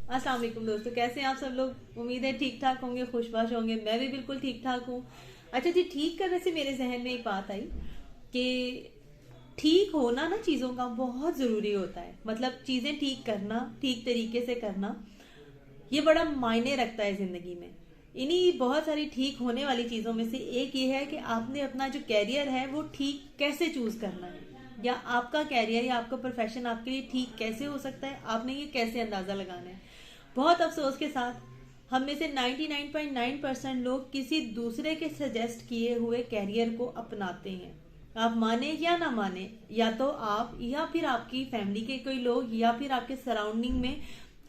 अस्सलाम वालेकुम दोस्तों, कैसे हैं आप सब लोग। उम्मीद है ठीक ठाक होंगे, खुशबाश होंगे। मैं भी बिल्कुल ठीक ठाक हूँ। अच्छा जी, ठीक करने से मेरे जहन में एक बात आई कि ठीक होना ना चीज़ों का बहुत ज़रूरी होता है। मतलब चीज़ें ठीक करना, ठीक तरीके से करना, ये बड़ा मायने रखता है ज़िंदगी में। इन्हीं बहुत सारी ठीक होने वाली चीज़ों में से एक ये है कि आपने अपना जो कैरियर है वो ठीक कैसे चूज़ करना है, या आपका कैरियर या आपका प्रोफेशन आपके लिए ठीक कैसे हो सकता है, आपने ये कैसे अंदाज़ा लगाना है। बहुत अफसोस के साथ हम में से 99.9% लोग किसी दूसरे के सजेस्ट किए हुए कैरियर को अपनाते हैं। आप माने या ना माने, या तो आप या फिर आपकी फैमिली के कोई लोग या फिर आपके सराउंडिंग में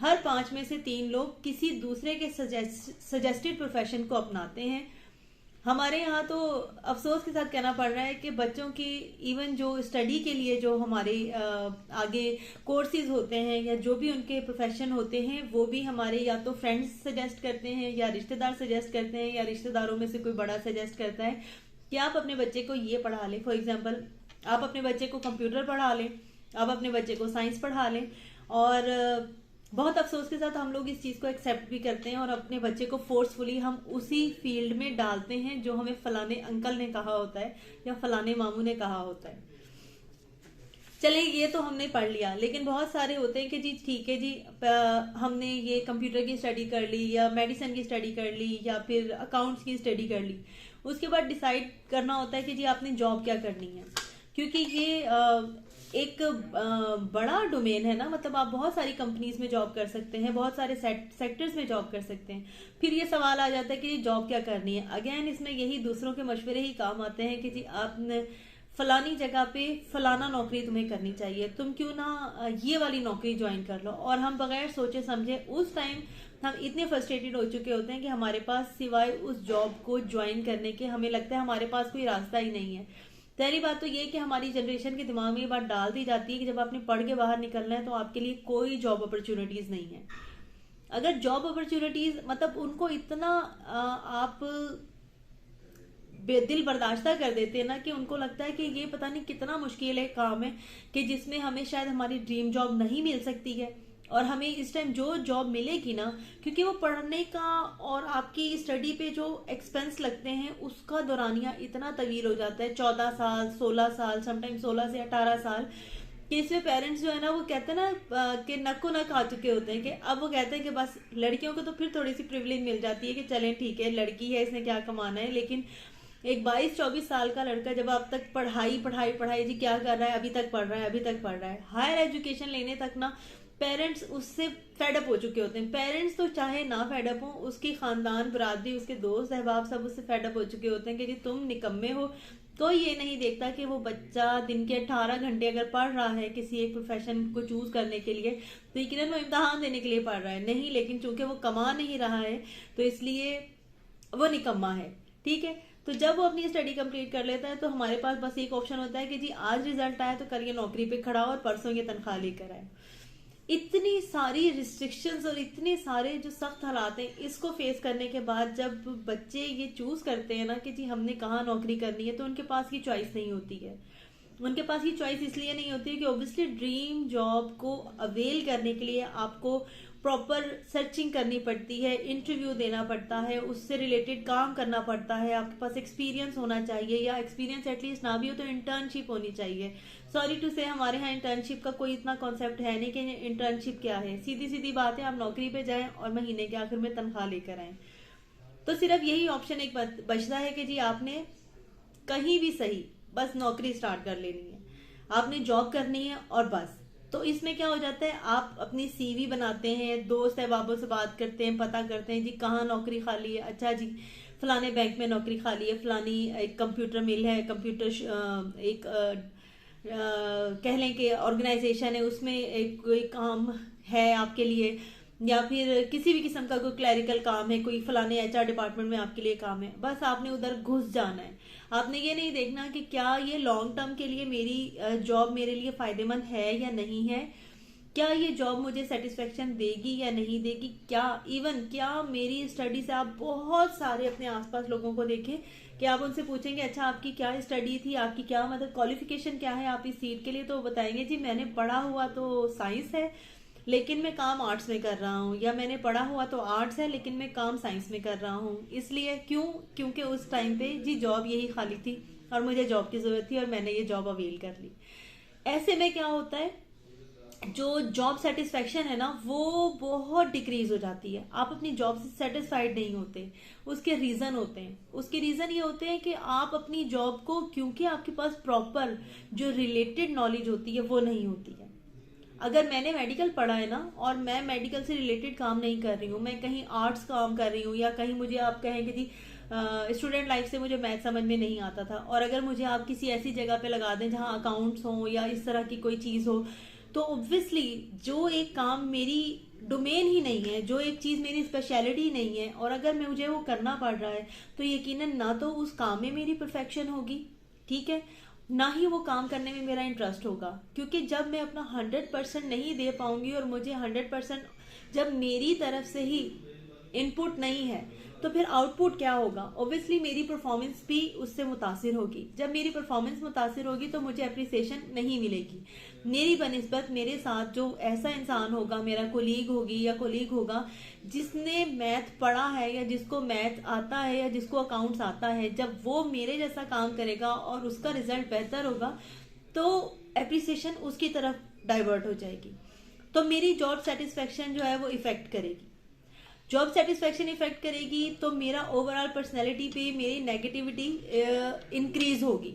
हर 5 में से 3 लोग किसी दूसरे के सजेस्टेड प्रोफेशन को अपनाते हैं। हमारे यहाँ तो अफसोस के साथ कहना पड़ रहा है कि बच्चों की इवन जो स्टडी के लिए जो हमारे आगे कोर्सेज होते हैं या जो भी उनके प्रोफेशन होते हैं, वो भी हमारे या तो फ्रेंड्स सजेस्ट करते हैं या रिश्तेदार सजेस्ट करते हैं या रिश्तेदारों में से कोई बड़ा सजेस्ट करता है कि आप अपने बच्चे को ये पढ़ा लें। फॉर एग्जाम्पल, आप अपने बच्चे को कंप्यूटर पढ़ा लें, आप अपने बच्चे को साइंस पढ़ा लें। और बहुत अफसोस के साथ हम लोग इस चीज़ को एक्सेप्ट भी करते हैं और अपने बच्चे को फोर्सफुली हम उसी फील्ड में डालते हैं जो हमें फलाने अंकल ने कहा होता है या फलाने मामू ने कहा होता है। चले, ये तो हमने पढ़ लिया, लेकिन बहुत सारे होते हैं कि जी ठीक है जी, हमने ये कंप्यूटर की स्टडी कर ली या मेडिसिन की स्टडी कर ली या फिर अकाउंट्स की स्टडी कर ली। उसके बाद डिसाइड करना होता है कि जी आपने जॉब क्या करनी है, क्योंकि ये एक बड़ा डोमेन है ना। मतलब आप बहुत सारी कंपनीज में जॉब कर सकते हैं, बहुत सारे सेक्टर्स में जॉब कर सकते हैं। फिर ये सवाल आ जाता है कि जॉब क्या करनी है। अगेन इसमें यही दूसरों के मशवरे ही काम आते हैं कि जी आपने फलानी जगह पे फलाना नौकरी तुम्हें करनी चाहिए, तुम क्यों ना ये वाली नौकरी ज्वाइन कर लो। और हम बगैर सोचे समझे उस टाइम हम इतने फ्रस्ट्रेटेड हो चुके होते हैं कि हमारे पास सिवाय उस जॉब को ज्वाइन करने के हमें लगता है हमारे पास कोई रास्ता ही नहीं है। पहली बात तो ये कि हमारी जनरेशन के दिमाग में ये बात डाल दी जाती है कि जब आपने पढ़ के बाहर निकलना है तो आपके लिए कोई जॉब अपॉर्चुनिटीज नहीं है। अगर जॉब अपॉर्चुनिटीज मतलब उनको इतना आप दिल बर्दाश्ता कर देते हैं ना कि उनको लगता है कि ये पता नहीं कितना मुश्किल है काम है कि जिसमें हमें शायद हमारी ड्रीम जॉब नहीं मिल सकती है। और हमें इस टाइम जो जॉब मिलेगी ना, क्योंकि वो पढ़ने का और आपकी स्टडी पे जो एक्सपेंस लगते हैं उसका दौरानिया इतना तवील हो जाता है, 14 साल, 16 साल, समटाइम 16 से 18 साल, कि इसमें पेरेंट्स जो है ना वो कहते हैं ना कि नक को नक आ चुके होते हैं। कि अब वो कहते हैं कि बस लड़कियों को तो फिर थोड़ी सी प्रिविलेज मिल जाती है कि चलें ठीक है, लड़की है, इसने क्या कमाना है। लेकिन एक 22-24 साल का लड़का जब अब तक पढ़ाई पढ़ाई पढ़ाई जी क्या कर रहा है, अभी तक पढ़ रहा है, अभी तक पढ़ रहा है, हायर एजुकेशन लेने तक ना पेरेंट्स उससे फेडअप हो चुके होते हैं। पेरेंट्स तो चाहे ना फेडअप हो, उसकी खानदान बरादरी उसके दोस्त अहबाब सब उससे फेडअप हो चुके होते हैं कि जी तुम निकम्मे हो। कोई ये नहीं देखता कि वो बच्चा दिन के 18 घंटे अगर पढ़ रहा है किसी एक प्रोफेशन को चूज करने के लिए तो यकीनन वो इम्तहान देने के लिए पढ़ रहा है नहीं, लेकिन चूंकि वो कमा नहीं रहा है तो इसलिए वो निकम्मा है। ठीक है, तो जब वो अपनी स्टडी कंप्लीट कर लेता है तो हमारे पास बस एक ऑप्शन होता है कि जी आज रिजल्ट आया तो कल ये नौकरी पे खड़ा हो और परसों ये तनख्वाह लेकर आए। इतनी सारी रिस्ट्रिक्शंस और इतने सारे जो सख्त हालात हैं, इसको फेस करने के बाद जब बच्चे ये चूज करते हैं ना कि जी हमने कहाँ नौकरी करनी है, तो उनके पास ये चॉइस नहीं होती है। उनके पास ये चॉइस इसलिए नहीं होती है कि ऑब्वियसली ड्रीम जॉब को अवेल करने के लिए आपको प्रॉपर सर्चिंग करनी पड़ती है, इंटरव्यू देना पड़ता है, उससे रिलेटेड काम करना पड़ता है, आपके पास एक्सपीरियंस होना चाहिए, या एक्सपीरियंस एटलीस्ट ना भी हो तो इंटर्नशिप होनी चाहिए। सॉरी टू से हमारे यहाँ इंटर्नशिप का कोई इतना कॉन्सेप्ट है नहीं कि इंटर्नशिप क्या है। सीधी सीधी बात है, आप नौकरी पे जाएं और महीने के आखिर में तनख्वाह लेकर आए। तो सिर्फ यही ऑप्शन एक बचता है कि जी आपने कहीं भी सही बस नौकरी स्टार्ट कर लेनी है, आपने जॉब करनी है और बस। तो इसमें क्या हो जाता है, आप अपनी सीवी बनाते हैं, दोस्त अहबाबों से बात करते हैं, पता करते हैं जी कहाँ नौकरी खाली है। अच्छा जी फलाने बैंक में नौकरी खाली है, फलानी एक कंप्यूटर मिल है, कंप्यूटर एक कह लें कि ऑर्गेनाइजेशन है, उसमें एक कोई काम है आपके लिए, या फिर किसी भी किस्म का कोई क्लरिकल काम है, कोई फलाने एचआर डिपार्टमेंट में आपके लिए काम है। बस आपने उधर घुस जाना है। आपने ये नहीं देखना कि क्या ये लॉन्ग टर्म के लिए मेरी जॉब मेरे लिए फायदेमंद है या नहीं है, क्या ये जॉब मुझे सेटिस्फेक्शन देगी या नहीं देगी, क्या इवन क्या मेरी स्टडी से। आप बहुत सारे अपने आसपास लोगों को देखें कि आप उनसे पूछेंगे अच्छा आपकी क्या स्टडी थी, आपकी क्या मतलब क्वालिफिकेशन क्या है आप इस सीट के लिए, तो बताएंगे जी मैंने पढ़ा हुआ तो साइंस है, लेकिन मैं काम आर्ट्स में कर रहा हूँ, या मैंने पढ़ा हुआ तो आर्ट्स है लेकिन मैं काम साइंस में कर रहा हूँ। इसलिए क्यों? क्योंकि उस टाइम पे जी जॉब यही खाली थी और मुझे जॉब की ज़रूरत थी और मैंने ये जॉब अवेल कर ली। ऐसे में क्या होता है, जो जॉब सेटिस्फेक्शन है ना वो बहुत डिक्रीज हो जाती है। आप अपनी जॉब से सेटिस्फाइड नहीं होते। उसके रीजन होते हैं, उसके रीजन ये होते हैं कि आप अपनी जॉब को, क्योंकि आपके पास प्रॉपर जो रिलेटेड नॉलेज होती है वो नहीं होती है। अगर मैंने मेडिकल पढ़ा है ना और मैं मेडिकल से रिलेटेड काम नहीं कर रही हूँ, मैं कहीं आर्ट्स काम कर रही हूँ, या कहीं मुझे आप कहें कि जी स्टूडेंट लाइफ से मुझे मैथ समझ में नहीं आता था, और अगर मुझे आप किसी ऐसी जगह पे लगा दें जहाँ अकाउंट्स हो या इस तरह की कोई चीज़ हो, तो ऑब्वियसली जो एक काम मेरी डोमेन ही नहीं है, जो एक चीज़ मेरी स्पेशलिटी नहीं है, और अगर मैं मुझे वो करना पड़ रहा है तो यकीनन ना तो उस काम में मेरी परफेक्शन होगी, ठीक है, ना ही वो काम करने में मेरा इंटरेस्ट होगा। क्योंकि जब मैं अपना 100% नहीं दे पाऊंगी और मुझे 100% जब मेरी तरफ से ही इनपुट नहीं है तो फिर आउटपुट क्या होगा? ऑब्वियसली मेरी परफॉर्मेंस भी उससे मुतासिर होगी। जब मेरी परफॉर्मेंस मुतासिर होगी तो मुझे अप्रिसिएशन नहीं मिलेगी। मेरी बनिस्बत मेरे साथ जो ऐसा इंसान होगा, मेरा कोलीग होगी या कोलीग होगा जिसने मैथ पढ़ा है या जिसको मैथ आता है या जिसको अकाउंट्स आता है, जब वो मेरे जैसा काम करेगा और उसका रिजल्ट बेहतर होगा तो अप्रिसिएशन उसकी तरफ डाइवर्ट हो जाएगी। तो मेरी जॉब सेटिस्फेक्शन जो है वो इफेक्ट करेगी। जॉब सेटिस्फेक्शन इफेक्ट करेगी तो मेरा ओवरऑल पर्सनैलिटी पे मेरी नेगेटिविटी इंक्रीज होगी।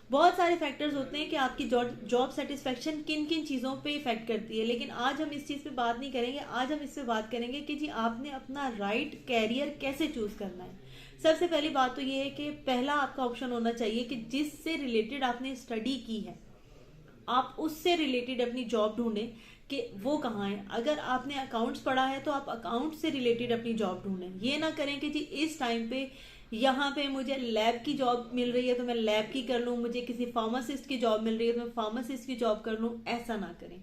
बहुत सारे फैक्टर्स होते हैं कि आपकी जॉब सेटिस्फेक्शन किन किन चीज़ों पे इफेक्ट करती है, लेकिन आज हम इस चीज़ पे बात नहीं करेंगे। आज हम इस पे बात करेंगे कि जी आपने अपना राइट कैरियर कैसे चूज करना है। सबसे पहली बात तो ये है कि पहला आपका ऑप्शन होना चाहिए कि जिससे रिलेटेड आपने स्टडी की है आप उससे रिलेटेड अपनी जॉब ढूंढें कि वो कहाँ है। अगर आपने अकाउंट्स पढ़ा है तो आप अकाउंट से रिलेटेड अपनी जॉब ढूंढें। ये ना करें कि जी इस टाइम पे यहाँ पे मुझे लैब की जॉब मिल रही है तो मैं लैब की कर लूँ, मुझे किसी फार्मासिस्ट की जॉब मिल रही है तो मैं फार्मासिस्ट की जॉब कर लूँ, ऐसा ना करें।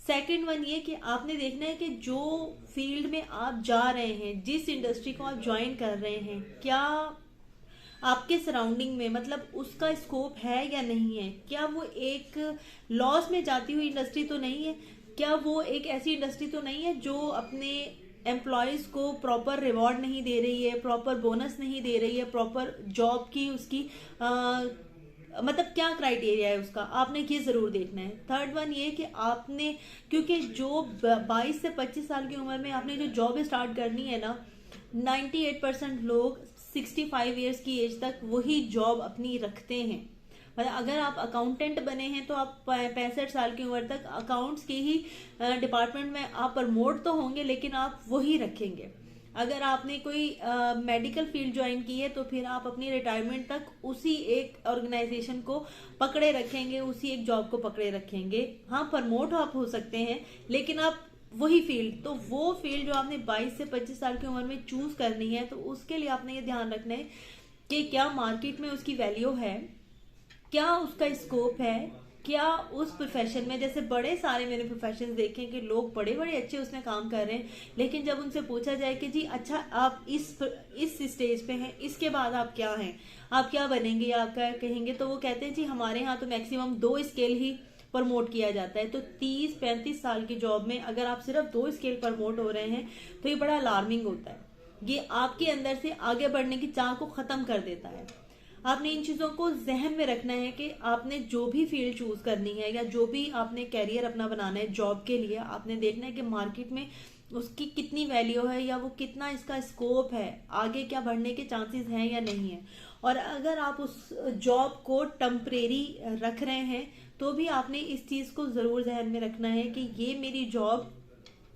सेकंड वन ये कि आपने देखना है कि जो फील्ड में आप जा रहे हैं, जिस इंडस्ट्री को आप ज्वाइन कर रहे हैं, क्या आपके सराउंडिंग में मतलब उसका स्कोप है या नहीं है। क्या वो एक लॉस में जाती हुई इंडस्ट्री तो नहीं है, क्या वो एक ऐसी इंडस्ट्री तो नहीं है जो अपने एम्प्लॉयज को प्रॉपर रिवॉर्ड नहीं दे रही है, प्रॉपर बोनस नहीं दे रही है, प्रॉपर जॉब की उसकी मतलब क्या क्राइटेरिया है उसका, आपने ये जरूर देखना है। थर्ड वन ये कि आपने, क्योंकि जो 22 से 25 साल की उम्र में आपने जो जॉब स्टार्ट करनी है ना, 98% लोग 65 ईयर्स की एज तक वही जॉब अपनी रखते हैं। मतलब अगर आप अकाउंटेंट बने हैं तो आप 65 साल की उम्र तक अकाउंट्स के ही डिपार्टमेंट में आप प्रमोट तो होंगे लेकिन आप वही रखेंगे। अगर आपने कोई मेडिकल फील्ड ज्वाइन की है तो फिर आप अपनी रिटायरमेंट तक उसी एक ऑर्गेनाइजेशन को पकड़े रखेंगे, उसी एक जॉब को पकड़े रखेंगे। हाँ, प्रमोट आप हो सकते हैं लेकिन आप वही फील्ड, तो वो फील्ड जो आपने 22 से 25 साल की उम्र में चूज करनी है तो उसके लिए आपने ये ध्यान रखना है कि क्या मार्केट में उसकी वैल्यू है, क्या उसका स्कोप है, क्या उस प्रोफेशन में, जैसे बड़े सारे मैंने प्रोफेशन देखे कि लोग बड़े बड़े अच्छे उसमें काम कर रहे हैं लेकिन जब उनसे पूछा जाए कि जी अच्छा आप इस स्टेज पे हैं, इसके बाद आप क्या हैं, आप क्या बनेंगे या आप क्या कहेंगे, तो वो कहते हैं जी हमारे यहाँ तो मैक्सिमम 2 स्केल ही प्रमोट किया जाता है। तो 30-35 साल की जॉब में अगर आप सिर्फ 2 स्केल प्रमोट हो रहे हैं तो ये बड़ा अलार्मिंग होता है। ये आपके अंदर से आगे बढ़ने की चाह को खत्म कर देता है। आपने इन चीजों को जहन में रखना है कि आपने जो भी फील्ड चूज करनी है या जो भी आपने कैरियर अपना बनाना है जॉब के लिए, आपने देखना है कि मार्केट में उसकी कितनी वैल्यू है या वो कितना इसका स्कोप है, आगे क्या बढ़ने के चांसेस हैं या नहीं है। और अगर आप उस जॉब को टेम्परेरी रख रहे हैं तो भी आपने इस चीज को जरूर जहन में रखना है कि ये मेरी जॉब,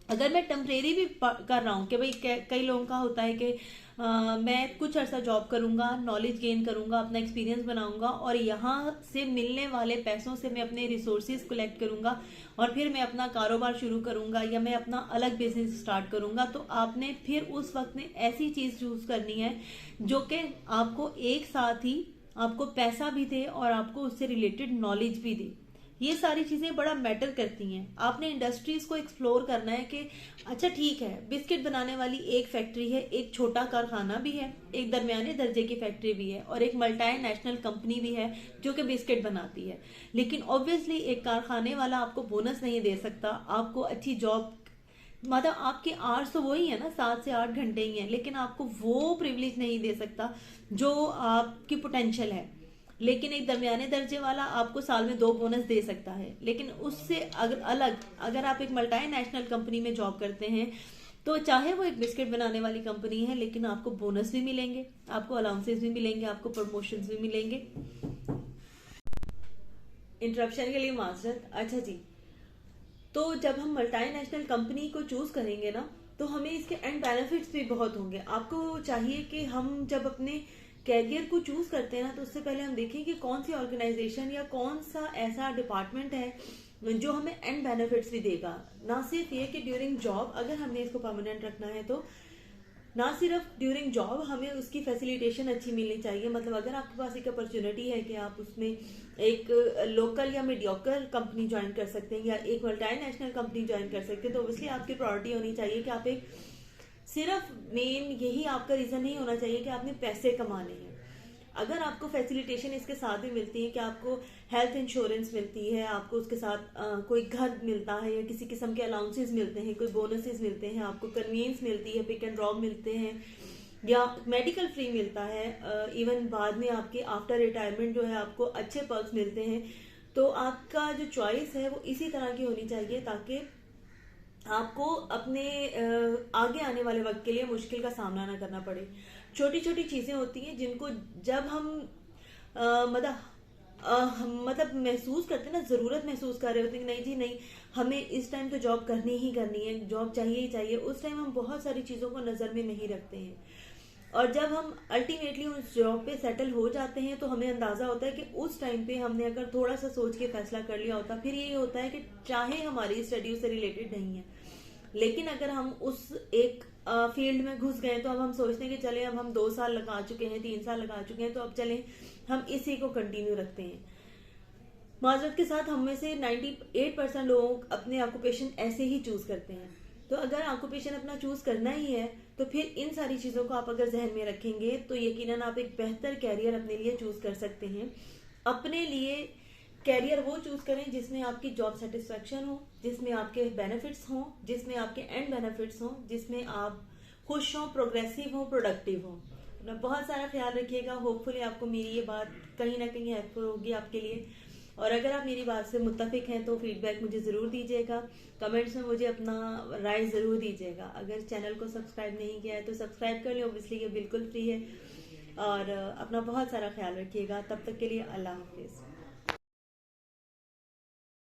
अगर मैं टेम्परेरी भी कर रहा हूँ कि भाई कई लोगों का होता है कि मैं कुछ अर्सा जॉब करूंगा, नॉलेज गेन करूंगा, अपना एक्सपीरियंस बनाऊंगा और यहाँ से मिलने वाले पैसों से मैं अपने रिसोर्सेज कलेक्ट करूंगा और फिर मैं अपना कारोबार शुरू करूंगा या मैं अपना अलग बिजनेस स्टार्ट करूंगा। तो आपने फिर उस वक्त में ऐसी चीज चूज करनी है जो कि आपको एक साथ ही आपको पैसा भी दे और आपको उससे रिलेटेड नॉलेज भी दे। ये सारी चीजें बड़ा मैटर करती हैं। आपने इंडस्ट्रीज को एक्सप्लोर करना है कि अच्छा ठीक है, बिस्किट बनाने वाली एक फैक्ट्री है, एक छोटा कारखाना भी है, एक दरमियाने दर्जे की फैक्ट्री भी है, और एक मल्टीनेशनल कंपनी भी है जो कि बिस्किट बनाती है। लेकिन ऑब्वियसली एक कारखाने वाला आपको बोनस नहीं दे सकता, आपको अच्छी जॉब, मतलब आपके आवर्स तो वही है ना, 7 से 8 घंटे ही है, लेकिन आपको वो प्रिविलेज नहीं दे सकता जो आपकी पोटेंशियल है। लेकिन एक दरमियाने दर्जे वाला आपको साल में 2 बोनस दे सकता है। लेकिन उससे अगर अलग, अगर आप एक मल्टीनेशनल कंपनी में जॉब करते हैं, तो चाहे वो एक बिस्किट बनाने वाली कंपनी है, लेकिन आपको बोनस भी मिलेंगे, आपको अलाउंसेस भी मिलेंगे, आपको प्रमोशंस भी मिलेंगे। इंटरप्शन के लिए माजरत। अच्छा जी, तो जब हम मल्टीनेशनल कंपनी को चूज करेंगे ना, तो हमें इसके एंड बेनिफिट्स भी बहुत होंगे। आपको चाहिए कि हम जब अपने कैरियर को चूज करते हैं ना, तो उससे पहले हम देखें कि कौन सी ऑर्गेनाइजेशन या कौन सा ऐसा डिपार्टमेंट है जो हमें एंड बेनिफिट्स भी देगा। ना सिर्फ ये कि ड्यूरिंग जॉब अगर हमने इसको परमानेंट रखना है, तो ना सिर्फ ड्यूरिंग जॉब हमें उसकी फैसिलिटेशन अच्छी मिलनी चाहिए। मतलब अगर आपके पास एक अपॉर्चुनिटी है कि आप उसमें एक लोकल या मीडियोकर कंपनी ज्वाइन कर सकते हैं या एक मल्टीनेशनल कंपनी ज्वाइन कर सकते हैं, तो ऑब्वियसली आपकी प्रायोरिटी होनी चाहिए कि आप एक, सिर्फ मेन यही आपका रीजन नहीं होना चाहिए कि आपने पैसे कमाने हैं। अगर आपको फैसिलिटेशन इसके साथ भी मिलती है कि आपको हेल्थ इंश्योरेंस मिलती है, आपको उसके साथ कोई घर मिलता है या किसी किस्म के अलाउंसेस मिलते हैं, कोई बोनसेस मिलते हैं, आपको कन्वीनियंस मिलती है, पिक एंड ड्रॉप मिलते हैं, या मेडिकल फ्री मिलता है, इवन बाद में आपके आफ्टर रिटायरमेंट जो है आपको अच्छे पर्क्स मिलते हैं, तो आपका जो चॉइस है वो इसी तरह की होनी चाहिए ताकि आपको अपने आगे आने वाले वक्त के लिए मुश्किल का सामना ना करना पड़े। छोटी छोटी चीजें होती हैं जिनको जब हम मतलब महसूस करते हैं ना, जरूरत महसूस कर रहे होते हैं कि नहीं जी नहीं, हमें इस टाइम तो जॉब करनी ही करनी है, जॉब चाहिए ही चाहिए, उस टाइम हम बहुत सारी चीजों को नजर में नहीं रखते हैं। और जब हम अल्टीमेटली उस जॉब पे सेटल हो जाते हैं, तो हमें अंदाजा होता है कि उस टाइम पे हमने अगर थोड़ा सा सोच के फैसला कर लिया होता, फिर ये होता है कि चाहे हमारी स्टडी से रिलेटेड नहीं है, लेकिन अगर हम उस एक फील्ड में घुस गए, तो अब हम सोचते हैं कि चले अब हम 2 साल लगा चुके हैं, 3 साल लगा चुके हैं, तो अब चले हम इसी को कंटिन्यू रखते हैं। माजरत के साथ हम में से 98% लोग अपने ऑक्यूपेशन ऐसे ही चूज करते हैं। तो अगर ऑक्यूपेशन अपना चूज करना ही है, तो फिर इन सारी चीजों को आप अगर जहन में रखेंगे, तो यकीनन आप एक बेहतर कैरियर अपने लिए चूज कर सकते हैं। अपने लिए कैरियर वो चूज करें जिसमें आपकी जॉब सेटिस्फेक्शन हो, जिसमें आपके बेनिफिट्स हों, जिसमें आपके एंड बेनिफिट्स हों, जिसमें आप खुश हों, प्रोग्रेसिव हो, प्रोडक्टिव हो। अपना बहुत सारा ख्याल रखिएगा। होपफुली आपको मेरी ये बात कहीं ना कहीं हेल्पफुल होगी आपके लिए। और अगर आप मेरी बात से मुत्तफिक हैं तो फीडबैक मुझे ज़रूर दीजिएगा, कमेंट्स में मुझे अपना राय ज़रूर दीजिएगा। अगर चैनल को सब्सक्राइब नहीं किया है तो सब्सक्राइब कर लें, ऑब्वियसली ये बिल्कुल फ्री है। और अपना बहुत सारा ख्याल रखिएगा। तब तक के लिए अल्लाह हाफिज़।